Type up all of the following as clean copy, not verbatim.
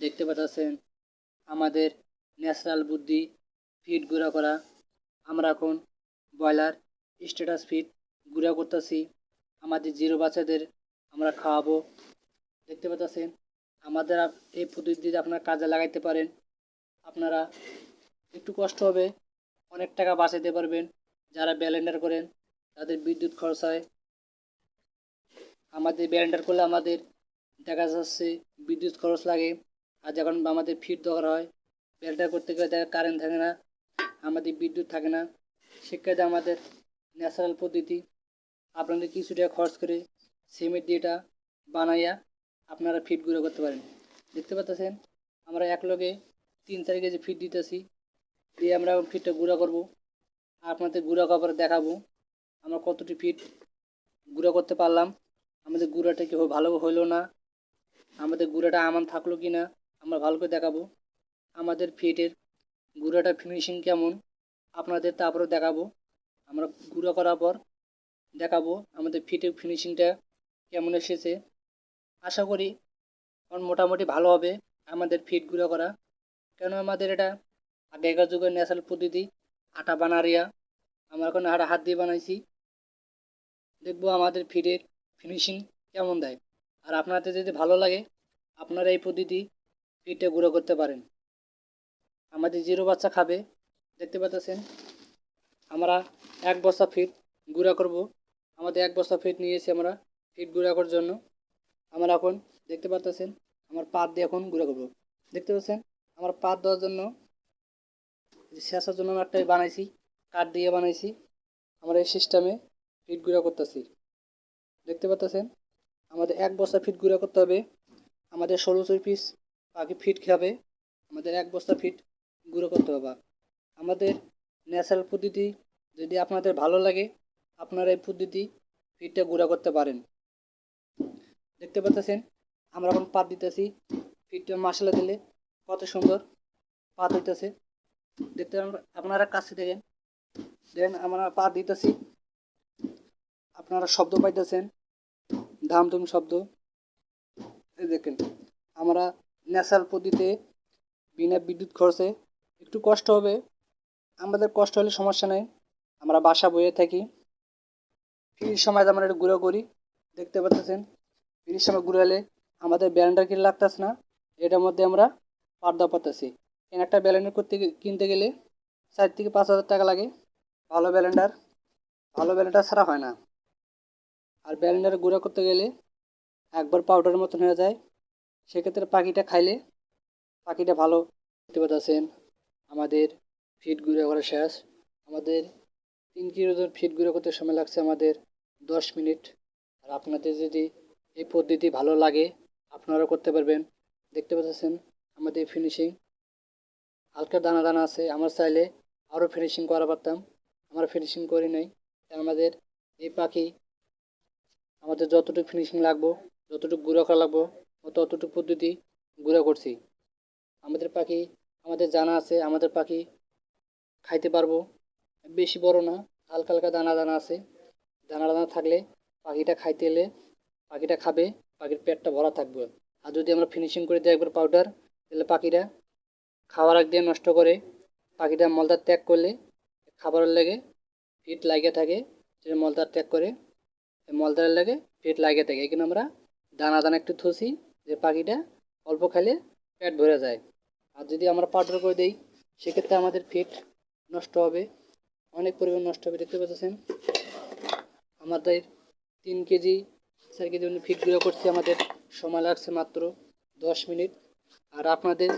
দেখতে পাচ্ছেন আমাদের ন্যাচারাল বুদ্ধি ফিড গুঁড়া করা। আমরা এখন ব্রয়লার স্ট্যাটাস ফিড গুঁড়া করতেছি, আমাদের জিরো বাচ্চাদের আমরা খাওয়াবো। দেখতে পাচ্ছেন আমাদের এই পদ্ধতিতে আপনারা কাজে লাগাইতে পারেন। আপনারা একটু কষ্ট হবে, অনেক টাকা বাঁচাতে পারবেন। যারা ব্লেন্ডার করেন তাদের বিদ্যুৎ খরচ হয়। আমাদের ব্লেন্ডার করলে আমাদের দেখা যাচ্ছে বিদ্যুৎ খরচ লাগে। আর যখন আমাদের ফিড দরকার হয়, ব্লেন্ডার করতে গেলে দেখা কারেন্ট থাকে না, আমাদের বিদ্যুৎ থাকে না। সেক্ষেত্রে আমাদের ন্যাচারাল পদ্ধতি আপনাদের কিছু টাকা খরচ করে সিমেন্ট দিয়ে এটা বানাইয়া আপনারা ফিড গুঁড়ো করতে পারেন। দেখতে পাচ্ছেন আমরা এক লগে 3-4 কেজি ফিড দিতেছি, দিয়ে আমরা ফিডটা গুঁড়া করব। আপনাদের গুঁড়া করার দেখাবো আমরা কতটি ফিড গুঁড়া করতে পারলাম, আমাদের গুঁড়াটা কি ভালো হলো না, আমাদের গুঁড়াটা আমান থাকলো কি না, আমরা ভালো করে দেখাবো। আমাদের ফিডের গুঁড়াটা ফিনিশিং কেমন আপনাদের তারপরে দেখাবো। আমরা গুঁড়া করার পর দেখাবো আমাদের ফিডের ফিনিশিংটা কেমন এসেছে। আশা করি মোটামুটি ভালো হবে আমাদের ফিড গুঁড়া করা, কেন আমাদের এটা আগেকার যুগের ন্যাচারাল পদ্ধতি। আটা বানারিয়া আমরা এখন আটা হাত দিয়ে বানাইছি। দেখবো আমাদের ফিডের ফিনিশিং কেমন দেয়। আর আপনাদের যদি ভালো লাগে আপনারা এই পদ্ধতি ফিডটা গুঁড়ো করতে পারেন, আমাদের জিরো বাচ্চা খাবে। দেখতে পাচ্ছেন আমরা 1 বস্তা ফিড গুঁড়া করব। আমাদের 1 বস্তা ফিড নিয়েছি আমরা ফিড গুঁড়া করার জন্য। আমরা এখন দেখতে পাচ্ছেন আমার পাত দিয়ে এখন গুঁড়া করব। দেখতে পাচ্ছেন আমার পাত দেওয়ার জন্য শেষার জন্য আমরা একটা বানাইছি, কাঠ দিয়ে বানাইছি। আমরা এই সিস্টেমে ফিড গুঁড়া করতেছি। দেখতে পাচ্ছেন আমাদের 1 বস্তা ফিড গুঁড়া করতে হবে। আমাদের 1600 পিস পাখি ফিড খাবে, আমাদের 1 বস্তা ফিড গুঁড়ো করতে হবে। আমাদের ন্যাচারাল পদ্ধতি যদি আপনাদের ভালো লাগে আপনারা এই পদ্ধতি ফিডটা গুঁড়া করতে পারেন। দেখতে পাচ্ছেন আমরা এখন পাত দিতেছি, ফিডটা মশলা দিলে কত সুন্দর পাত হইতেছে। দেখতে আপনারা কাছে দেখেন, দেন আমরা পাত দিতেছি, আপনারা শব্দ পাইতেছেন ধামধুম শব্দ। এই দেখেন আমরা ন্যাচারাল পদ্ধতিতে বিনা বিদ্যুৎ খরচে, একটু কষ্ট হবে, আমাদের কষ্ট হলে সমস্যা নেই, আমরা বাসা বয়ে থাকি। ফ্রির সময় আমরা একটু গুঁড়ো করি। দেখতে পাচ্ছেন ফ্রির সময় গুঁড়ালে আমাদের ব্লেন্ডার কিনে লাগতেছে না, এটার মধ্যে আমরা পাট দেওয়া পারতেছি। একটা ব্লেন্ডার কিনতে গেলে 4 থেকে 5 হাজার টাকা লাগে। ভালো ব্লেন্ডার ছাড়া হয় না। আর ব্লেন্ডারে গুঁড়ো করতে গেলে একবার পাউডারের মতন হয়ে যায়। সেক্ষেত্রে পাখিটা খাইলে পাখিটা ভালো। দেখতে পাচ্ছেন আমাদের ফিড গুঁড়ো করা শেষ। আমাদের 3 কিলো ফিড গুঁড়ো করতে সময় লাগছে আমাদের 10 মিনিট। আর আপনাদের যদি এই পদ্ধতি ভালো লাগে আপনারাও করতে পারবেন। দেখতে পাচ্ছেন আমাদের ফিনিশিং হালকা দানা দানা আছে, আমরা চাইলে আরও ফিনিশিং করা পারতাম, আমরা ফিনিশিং করি নাই। আমাদের এই পাখি আমাদের যতটুকু ফিনিশিং লাগবো, যতটুকু গুঁড়ো করা লাগবো ততটুকু পদ্ধতি গুঁড়ো করছি। আমাদের পাখি আমাদের জানা আছে, আমাদের পাখি খাইতে পারবো, বেশি বড় না, হালকা হালকা দানা দানা আছে। দানা দানা থাকলে পাখিটা খাইতে এলে পাখিটা খাবে, পাখির পেটটা ভরা থাকবে। আর যদি আমরা ফিনিশিং করে দিই একবার পাউডার, তাহলে পাখিরা খাওয়ার আগ দিয়ে নষ্ট করে, পাখিটা মলদার ত্যাগ করলে খাবারের লেগে ফিট লাগিয়ে থাকে, সেটা মলদার ত্যাগ করে মলদারের লেগে ফিট লাগিয়ে থাকে। এখানে আমরা দানা দানা একটু থুসি যে পাখিটা অল্প খাইলে পেট ভরে যায়। আর যদি আমরা পাউডার করে দিই সেক্ষেত্রে আমাদের ফিট নষ্ট হবে, অনেক পরিমাণ নষ্ট হবে। দেখতে পাচ্ছেন আমাদের 3 কেজি 4 কেজি ফিট গুঁড়ো করছি, আমাদের সময় লাগছে মাত্র 10 মিনিট। আর আপনাদের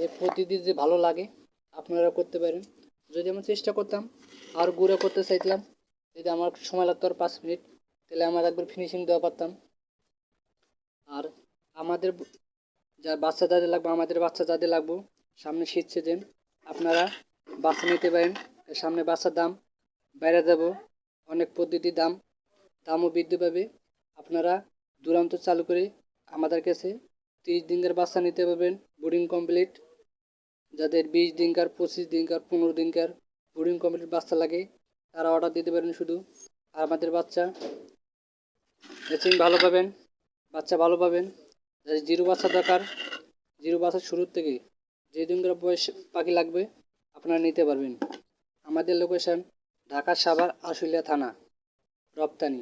এই পদ্ধতি যে ভালো লাগে আপনারা করতে পারেন। যদি আমি চেষ্টা করতাম আর গুঁড়ো করতে চাইছিলাম, যদি আমার সময় লাগতো আর 5 মিনিট, তাহলে আমরা একবার ফিনিশিং দেওয়া পারতাম। আর আমাদের যা বাচ্চা যাদের লাগবে, আমাদের বাচ্চা যাদের লাগবে, সামনে শীত সিজন, আপনারা বাচ্চা নিতে পারেন। সামনে বাচ্চার দাম বাইরে যাব, অনেক পদ্ধতির দামও বৃদ্ধি পাবে। আপনারা দূরান্ত চালু করে আমাদের কাছে 30 দিনের বাচ্চা নিতে পারবেন, বোর্ডিং কমপ্লিট। যাদের 20 দিনকার 25 দিনকার 15 দিনকার বোর্ডিং কমপ্লিট বাচ্চা লাগে তারা অর্ডার দিতে পারেন শুধু। আর আমাদের বাচ্চা ম্যাচিং ভালো পাবেন, বাচ্চা ভালো পাবেন। যাদের জিরো বাচ্চা দরকার 0 বছর শুরুর থেকে যে দিনগুলো বয়স পাখি লাগবে আপনারা নিতে পারবেন। আমাদের লোকেশন ঢাকা সাভার আশুলিয়া থানা, রপ্তানি।